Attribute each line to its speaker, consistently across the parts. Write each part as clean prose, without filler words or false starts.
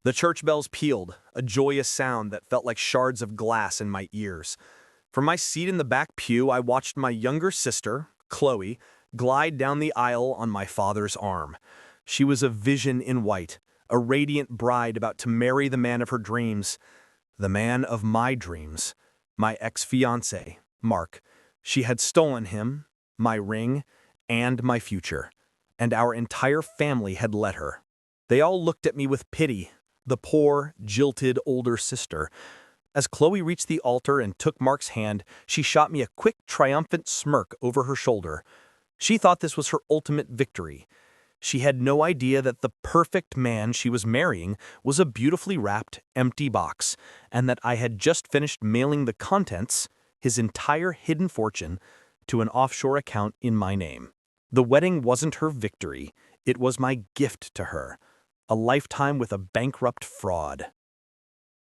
Speaker 1: The church bells pealed, a joyous sound that felt like shards of glass in my ears. From my seat in the back pew, I watched my younger sister, Chloe, glide down the aisle on my father's arm. She was a vision in white, a radiant bride about to marry the man of her dreams. The man of my dreams, my ex-fiancé, Mark. She had stolen him, my ring, and my future, and our entire family had let her. They all looked at me with pity, the poor, jilted older sister. As Chloe reached the altar and took Mark's hand, she shot me a quick, triumphant smirk over her shoulder. She thought this was her ultimate victory. She had no idea that the perfect man she was marrying was a beautifully wrapped, empty box, and that I had just finished mailing the contents, his entire hidden fortune, to an offshore account in my name. The wedding wasn't her victory, it was my gift to her. A lifetime with a bankrupt fraud.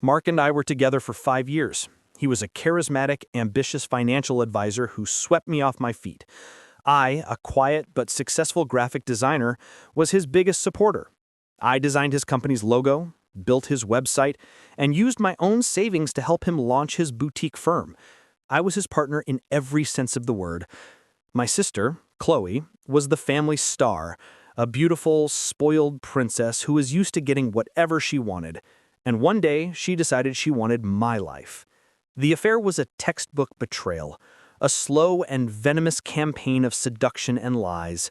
Speaker 1: Mark and I were together for 5 years. He was a charismatic, ambitious financial advisor who swept me off my feet. I, a quiet but successful graphic designer, was his biggest supporter. I designed his company's logo, built his website, and used my own savings to help him launch his boutique firm. I was his partner in every sense of the word. My sister, Chloe, was the family star, a beautiful, spoiled princess who was used to getting whatever she wanted. And one day, she decided she wanted my life. The affair was a textbook betrayal, a slow and venomous campaign of seduction and lies.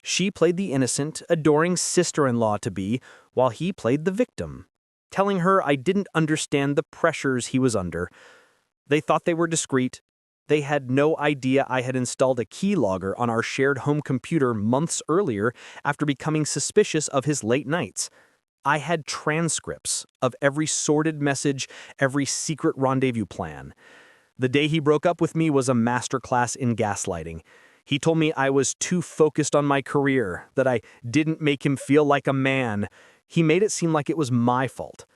Speaker 1: She played the innocent, adoring sister-in-law-to-be, while he played the victim, telling her I didn't understand the pressures he was under. They thought they were discreet. They had no idea I had installed a keylogger on our shared home computer months earlier after becoming suspicious of his late nights. I had transcripts of every sordid message, every secret rendezvous plan. The day he broke up with me was a masterclass in gaslighting. He told me I was too focused on my career, that I didn't make him feel like a man. He made it seem like it was my fault.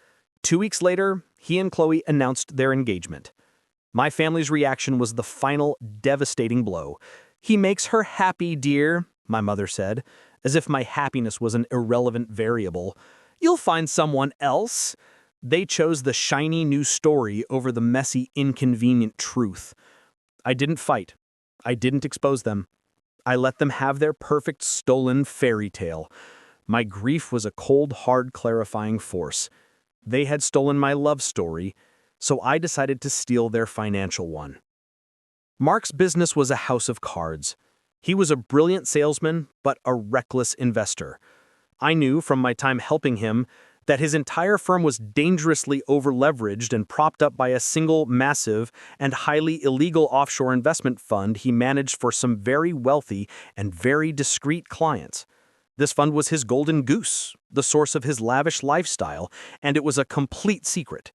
Speaker 1: 2 weeks later, he and Chloe announced their engagement. My family's reaction was the final, devastating blow. "He makes her happy, dear," my mother said, as if my happiness was an irrelevant variable. "You'll find someone else." They chose the shiny new story over the messy, inconvenient truth. I didn't fight. I didn't expose them. I let them have their perfect stolen fairy tale. My grief was a cold, hard, clarifying force. They had stolen my love story, so I decided to steal their financial one. Mark's business was a house of cards. He was a brilliant salesman, but a reckless investor. I knew from my time helping him that his entire firm was dangerously over-leveraged and propped up by a single massive and highly illegal offshore investment fund he managed for some very wealthy and very discreet clients. This fund was his golden goose, the source of his lavish lifestyle, and it was a complete secret.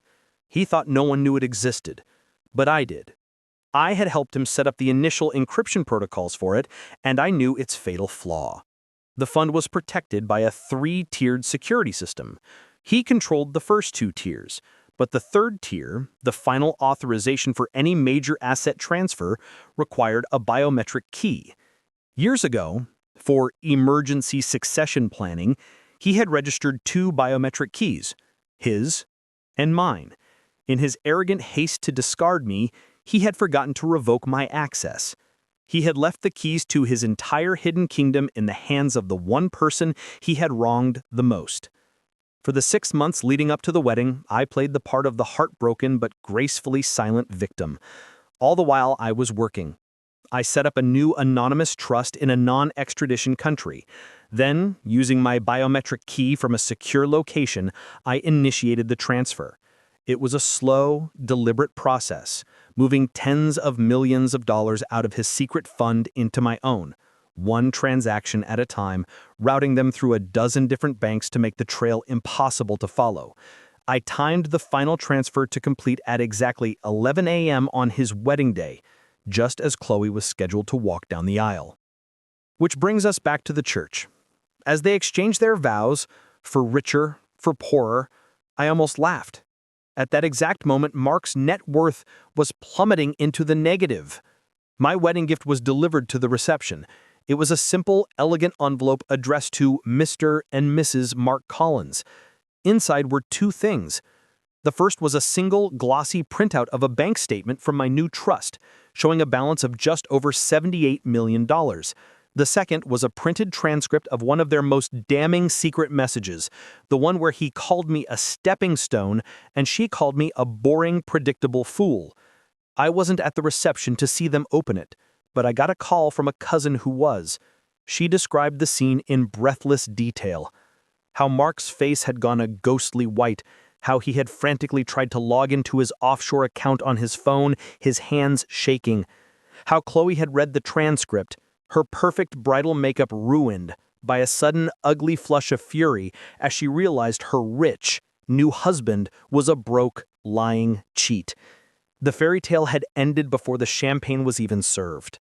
Speaker 1: He thought no one knew it existed, but I did. I had helped him set up the initial encryption protocols for it, and I knew its fatal flaw. The fund was protected by a 3-tiered security system. He controlled the first 2 tiers, but the third tier, the final authorization for any major asset transfer, required a biometric key. Years ago, for emergency succession planning, he had registered 2 biometric keys, his and mine. In his arrogant haste to discard me, he had forgotten to revoke my access. He had left the keys to his entire hidden kingdom in the hands of the one person he had wronged the most. For the 6 months leading up to the wedding, I played the part of the heartbroken but gracefully silent victim. All the while I was working. I set up a new anonymous trust in a non-extradition country. Then, using my biometric key from a secure location, I initiated the transfer. It was a slow, deliberate process, moving tens of millions of dollars out of his secret fund into my own, one transaction at a time, routing them through a dozen different banks to make the trail impossible to follow. I timed the final transfer to complete at exactly 11 a.m. on his wedding day, just as Chloe was scheduled to walk down the aisle. Which brings us back to the church. As they exchanged their vows, for richer, for poorer, I almost laughed. At that exact moment, Mark's net worth was plummeting into the negative. My wedding gift was delivered to the reception. It was a simple, elegant envelope addressed to Mr. and Mrs. Mark Collins. Inside were two things. The first was a single, glossy printout of a bank statement from my new trust, showing a balance of just over $78 million. The second was a printed transcript of one of their most damning secret messages, the one where he called me a stepping stone and she called me a boring, predictable fool. I wasn't at the reception to see them open it, but I got a call from a cousin who was. She described the scene in breathless detail. How Mark's face had gone a ghostly white, how he had frantically tried to log into his offshore account on his phone, his hands shaking. How Chloe had read the transcript, her perfect bridal makeup ruined by a sudden ugly flush of fury as she realized her rich, new husband was a broke, lying cheat. The fairy tale had ended before the champagne was even served.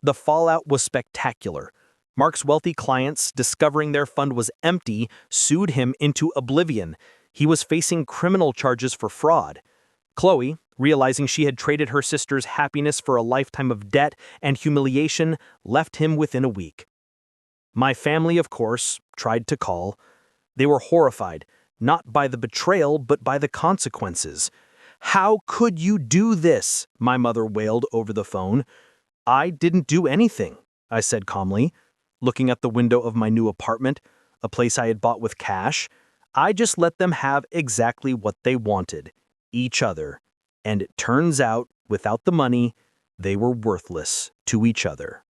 Speaker 1: The fallout was spectacular. Mark's wealthy clients, discovering their fund was empty, sued him into oblivion. He was facing criminal charges for fraud. Chloe, realizing she had traded her sister's happiness for a lifetime of debt and humiliation, left him within a week. My family, of course, tried to call. They were horrified, not by the betrayal, but by the consequences. "How could you do this?" my mother wailed over the phone. "I didn't do anything," I said calmly, looking at the window of my new apartment, a place I had bought with cash. "I just let them have exactly what they wanted, each other. And it turns out, without the money, they were worthless to each other."